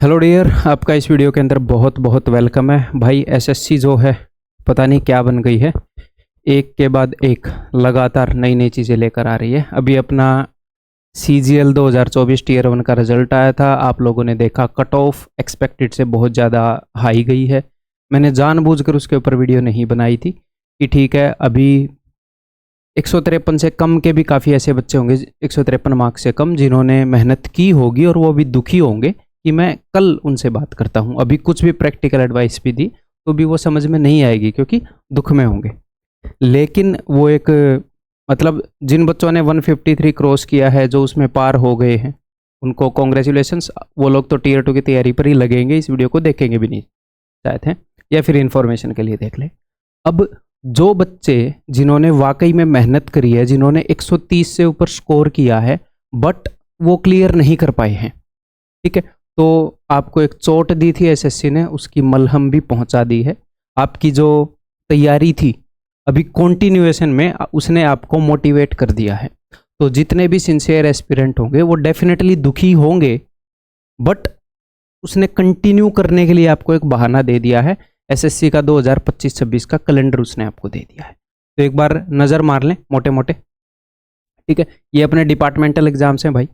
Hello dear, आपका इस video के अंदर बहुत बहुत वेलकम है भाई। एसएससी जो है पता नहीं क्या बन गई है, एक के बाद एक लगातार नई नई चीज़ें लेकर आ रही है। अभी अपना सीजीएल 2024 टीयर 1 का रिजल्ट आया था, आप लोगों ने देखा कट ऑफ एक्सपेक्टेड से बहुत ज़्यादा हाई गई है। मैंने जानबूझकर उसके ऊपर वीडियो नहीं बनाई थी कि ठीक है, अभी 153 से कम के भी काफ़ी ऐसे बच्चे होंगे, 153 मार्क्स से कम, जिन्होंने मेहनत की होगी और वो अभी दुखी होंगे कि मैं कल उनसे बात करता हूँ। अभी कुछ भी प्रैक्टिकल एडवाइस भी दी तो भी वो समझ में नहीं आएगी क्योंकि दुख में होंगे। लेकिन वो एक मतलब जिन बच्चों ने 153 क्रॉस किया है, जो उसमें पार हो गए हैं, उनको कॉन्ग्रेचुलेशंस। वो लोग तो टीयर 2 की तैयारी पर ही लगेंगे, इस वीडियो को देखेंगे भी नहीं शायद हैं, या फिर इन्फॉर्मेशन के लिए देख लें। अब जो बच्चे जिन्होंने वाकई में मेहनत करी है, जिन्होंने 130 से ऊपर स्कोर किया है बट वो क्लियर नहीं कर पाए हैं, ठीक है, तो आपको एक चोट दी थी एसएससी ने, उसकी मलहम भी पहुंचा दी है। आपकी जो तैयारी थी अभी कंटिन्यूएशन में उसने आपको मोटिवेट कर दिया है। तो जितने भी सिंसियर एस्पिरेंट होंगे वो डेफिनेटली दुखी होंगे, बट उसने कंटिन्यू करने के लिए आपको एक बहाना दे दिया है। एसएससी का 2025-26 का कैलेंडर उसने आपको दे दिया है। तो एक बार नज़र मार लें मोटे मोटे, ठीक है। ये अपने डिपार्टमेंटल एग्जाम्स हैं भाई,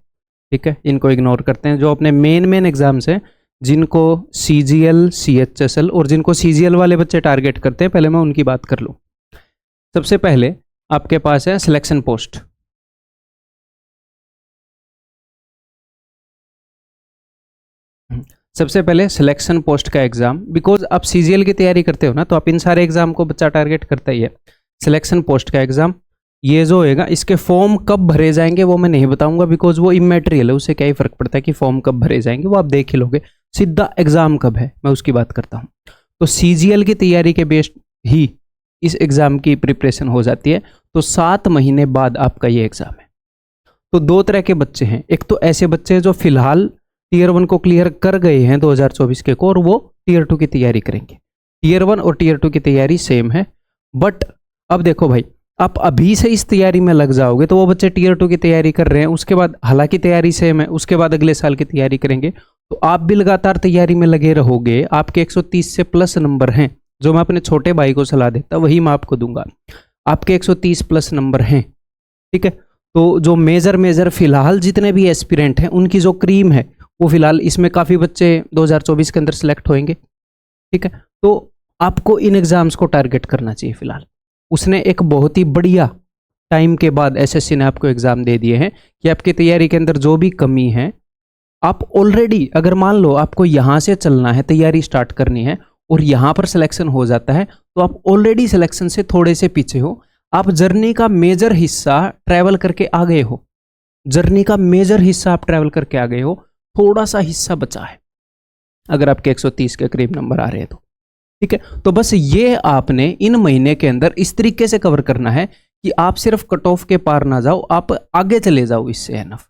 ठीक है, इनको इग्नोर करते हैं। जो अपने मेन एग्जाम्स हैं, जिनको सीजीएल, सीएचएसएल और जिनको सीजीएल वाले बच्चे टारगेट करते हैं, पहले मैं उनकी बात कर लूँ। सबसे पहले आपके पास है सिलेक्शन पोस्ट। सबसे पहले सिलेक्शन पोस्ट का एग्जाम, बिकॉज आप सीजीएल की तैयारी करते हो ना, तो आप इन सारे एग्जाम को बच्चा टारगेट करता ही है। सिलेक्शन पोस्ट का एग्जाम ये जो होएगा, इसके फॉर्म कब भरे जाएंगे वो मैं नहीं बताऊंगा, बिकॉज वो इमेटेरियल है, उससे क्या ही फर्क पड़ता है कि फॉर्म कब भरे जाएंगे, वो आप देख ही लोगे। सीधा एग्जाम कब है मैं उसकी बात करता हूँ। तो सीजीएल की तैयारी के बेस्ड ही इस एग्जाम की प्रिपरेशन हो जाती है। तो 7 महीने बाद आपका ये एग्जाम है। तो दो तरह के बच्चे हैं, एक तो ऐसे बच्चे हैं जो फिलहाल टीयर 1 को क्लियर कर गए हैं 2024 के को, और वो टीयर 2 की तैयारी करेंगे। टीयर 1 और टीयर 2 की तैयारी सेम है, बट अब देखो भाई, आप अभी से इस तैयारी में लग जाओगे तो वो बच्चे टीयर 2 की तैयारी कर रहे हैं, उसके बाद हालांकि तैयारी सेम है, उसके बाद अगले साल की तैयारी करेंगे, तो आप भी लगातार तैयारी में लगे रहोगे। आपके 130 से प्लस नंबर हैं, जो मैं अपने छोटे भाई को सलाह देता वही मैं आपको दूंगा। आपके 130 प्लस नंबर हैं, ठीक है। तो जो मेजर फिलहाल जितने भी एस्पिरेंट हैं, उनकी जो क्रीम है वो फिलहाल इसमें काफ़ी बच्चे 2024 के अंदर सेलेक्ट होंगे, ठीक है। तो आपको इन एग्जाम्स को टारगेट करना चाहिए फिलहाल। उसने एक बहुत ही बढ़िया टाइम के बाद एसएससी ने आपको एग्जाम दे दिए हैं कि आपकी तैयारी के अंदर जो भी कमी है, आप ऑलरेडी, अगर मान लो आपको यहाँ से चलना है, तैयारी स्टार्ट करनी है और यहाँ पर सिलेक्शन हो जाता है, तो आप ऑलरेडी सिलेक्शन से थोड़े से पीछे हो। आप जर्नी का मेजर हिस्सा ट्रैवल करके आ गए हो, जर्नी का मेजर हिस्सा आप ट्रैवल करके आ गए हो, थोड़ा सा हिस्सा बचा है अगर आपके 130 के करीब नंबर आ रहे हैं तो, ठीक है। तो बस ये आपने इन महीने के अंदर इस तरीके से कवर करना है कि आप सिर्फ कट ऑफ के पार ना जाओ, आप आगे चले जाओ, इससे एनफ।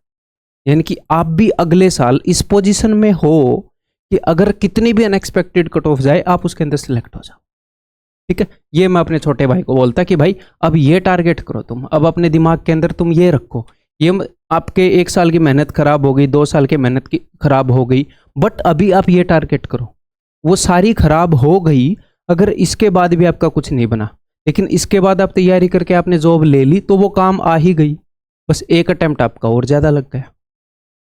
यानी कि आप भी अगले साल इस पोजीशन में हो कि अगर कितनी भी अनएक्सपेक्टेड कट ऑफ जाए, आप उसके अंदर सिलेक्ट हो जाओ, ठीक है। ये मैं अपने छोटे भाई को बोलता कि भाई अब ये टारगेट करो तुम, अब अपने दिमाग के अंदर तुम ये रखो। ये आपके 1 साल की मेहनत खराब हो गई, 2 साल की मेहनत की खराब हो गई, बट अभी आप ये टारगेट करो। वो सारी खराब हो गई, अगर इसके बाद भी आपका कुछ नहीं बना, लेकिन इसके बाद आप तैयारी करके आपने जॉब ले ली, तो वो काम आ ही गई, बस एक अटेम्प्ट आपका और ज़्यादा लग गया,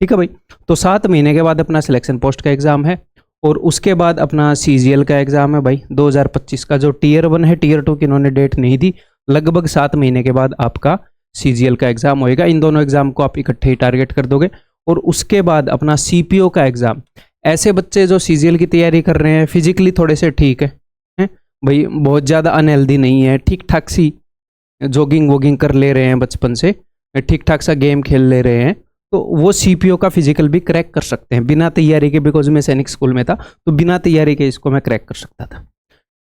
ठीक है भाई। तो 7 महीने के बाद अपना सिलेक्शन पोस्ट का एग्जाम है, और उसके बाद अपना सीजीएल का एग्जाम है भाई 2025 का। जो टीयर 1 है, टीयर 2 की इन्होंने डेट नहीं दी, लगभग 7 महीने के बाद आपका सीजीएल का एग्जाम होएगा। इन दोनों एग्जाम को आप इकट्ठे ही टारगेट कर दोगे। और उसके बाद अपना सीपीओ का एग्जाम। ऐसे बच्चे जो सीजीएल की तैयारी कर रहे हैं, फिजिकली थोड़े से ठीक है, हैं भाई, बहुत ज़्यादा अनहेल्दी नहीं है, ठीक ठाक सी जॉगिंग वॉगिंग कर ले रहे हैं बचपन से, ठीक ठाक सा गेम खेल ले रहे हैं, तो वो सीपीओ का फिजिकल भी क्रैक कर सकते हैं बिना तैयारी के। बिकॉज मैं सैनिक स्कूल में था, तो बिना तैयारी के इसको मैं क्रैक कर सकता था,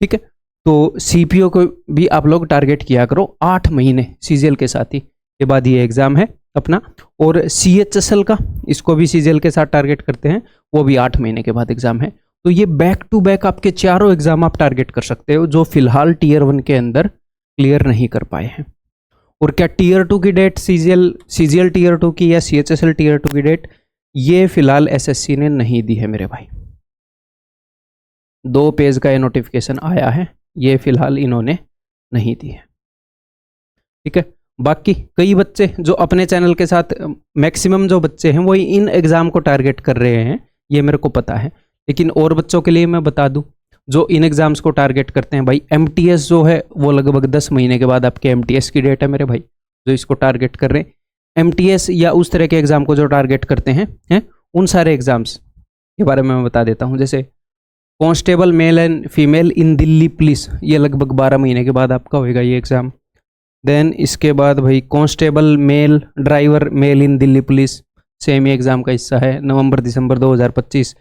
ठीक है। तो सीपीओ को भी आप लोग टारगेट किया करो 8 महीने सीजीएल के साथ ही, के बाद ये एग्जाम है अपना। और सीएचएसएल का, इसको भी सीजीएल के साथ टारगेट करते हैं, वो भी 8 महीने के बाद एग्जाम है। तो ये बैक टू बैक आपके चारों एग्जाम आप टारगेट कर सकते हो, जो फिलहाल टीयर 1 के अंदर क्लियर नहीं कर पाए हैं। और क्या टीयर 2 की डेट सीजीएल टीयर 2 की या सीएचएसएल टीयर 2 की डेट ये फिलहाल एसएससी ने नहीं दी है मेरे भाई। 2 पेज का ये नोटिफिकेशन आया है, ये फिलहाल इन्होंने नहीं दी है। ठीक है, बाकी कई बच्चे जो अपने चैनल के साथ, मैक्सिमम जो बच्चे हैं वही इन एग्जाम को टारगेट कर रहे हैं, ये मेरे को पता है। लेकिन और बच्चों के लिए मैं बता दूं जो इन एग्जाम्स को टारगेट करते हैं, भाई एमटीएस जो है वो लगभग 10 महीने के बाद आपके एमटीएस की डेट है मेरे भाई, जो इसको टारगेट कर रहे हैं। एमटीएस या उस तरह के एग्जाम को जो टारगेट करते हैं उन सारे एग्जाम्स के बारे में मैं बता देता हूँ। जैसे constable male and female in Delhi police, ये लगभग 12 महीने के बाद आपका होएगा ये एग्जाम। देन इसके बाद भाई कांस्टेबल मेल ड्राइवर मेल इन दिल्ली पुलिस, सेम ही एग्जाम का हिस्सा है, नवंबर दिसंबर 2025।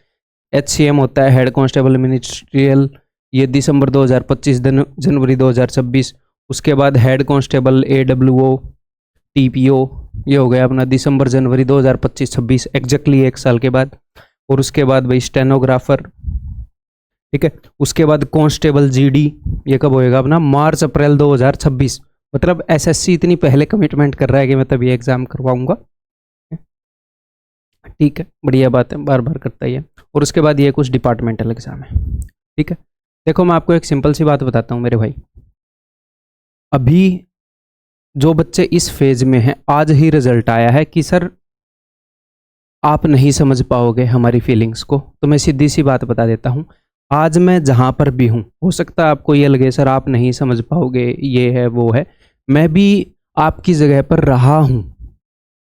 HCM होता है हेड कांस्टेबल मिनिस्ट्रियल, ये दिसंबर 2025 जनवरी 2026। उसके बाद हेड कांस्टेबल AWO TPO, ये हो गया अपना दिसंबर जनवरी 2025-26, एग्जैक्टली 1 साल के बाद। और उसके बाद भाई स्टेनोग्राफर, ठीक है। उसके बाद कांस्टेबल GD, ये कब होएगा अपना मार्च अप्रैल 2026। मतलब एसएससी इतनी पहले कमिटमेंट कर रहा है कि मैं तभी एग्जाम करवाऊंगा। ठीक है, बढ़िया बात है, बार बार करता ही है। और उसके बाद ये कुछ डिपार्टमेंटल एग्जाम है। ठीक है, देखो मैं आपको एक सिंपल सी बात बताता हूँ मेरे भाई, अभी जो बच्चे इस फेज में हैं, आज ही रिजल्ट आया है कि सर आप नहीं समझ पाओगे हमारी फीलिंग्स को, तो मैं सीधी सी बात बता देता हूँ। आज मैं जहाँ पर भी हूँ, हो सकता है आपको ये लगे सर आप नहीं समझ पाओगे, ये है वो है, मैं भी आपकी जगह पर रहा हूँ।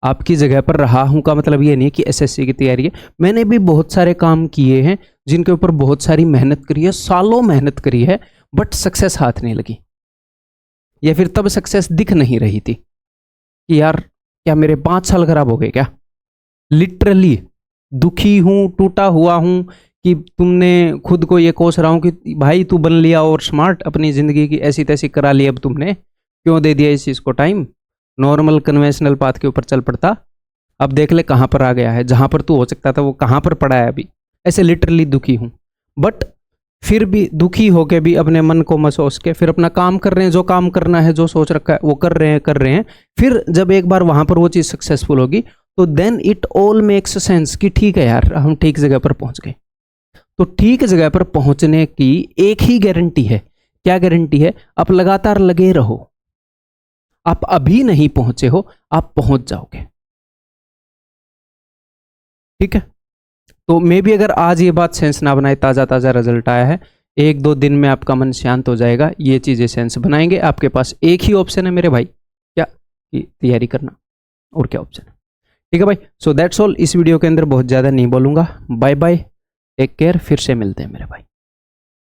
आपकी जगह पर रहा हूँ का मतलब ये नहीं है कि एसएससी की तैयारी है, मैंने भी बहुत सारे काम किए हैं जिनके ऊपर बहुत सारी मेहनत करी है, सालों मेहनत करी है, बट सक्सेस हाथ नहीं लगी, या फिर तब सक्सेस दिख नहीं रही थी कि यार क्या मेरे 5 साल खराब हो गए क्या। लिटरली दुखी हूँ, टूटा हुआ हूँ कि तुमने खुद को ये कोस रहा हूँ कि भाई तू बन लिया और स्मार्ट, अपनी ज़िंदगी की ऐसी तैसी करा ली, अब तुमने क्यों दे दिया इस चीज़ को टाइम, नॉर्मल कन्वेंशनल पाथ के ऊपर चल पड़ता, अब देख ले कहाँ पर आ गया है, जहाँ पर तू हो सकता था वो कहाँ पर पड़ा है अभी। ऐसे लिटरली दुखी हूँ, बट फिर भी दुखी होके भी अपने मन को महसूस के फिर अपना काम कर रहे हैं, जो काम करना है, जो सोच रखा है वो कर रहे हैं। फिर जब एक बार वहाँ पर वो चीज़ सक्सेसफुल होगी तो then it all makes sense कि ठीक है यार हम ठीक जगह पर पहुँच गए। तो ठीक जगह पर पहुँचने की एक ही गारंटी है, क्या गारंटी है, आप लगातार लगे रहो। आप अभी नहीं पहुंचे हो, आप पहुंच जाओगे। ठीक है, तो मे भी अगर आज ये बात सेंस ना बनाए, ताज़ा ताज़ा रिजल्ट आया है, 1-2 दिन में आपका मन शांत हो जाएगा, ये चीज़ें सेंस बनाएंगे। आपके पास एक ही ऑप्शन है मेरे भाई, क्या, कि तैयारी करना, और क्या ऑप्शन है। ठीक है भाई, सो दैट्स ऑल। इस वीडियो के अंदर बहुत ज़्यादा नहीं बोलूँगा। बाय बाय, टेक केयर, फिर से मिलते हैं मेरे भाई।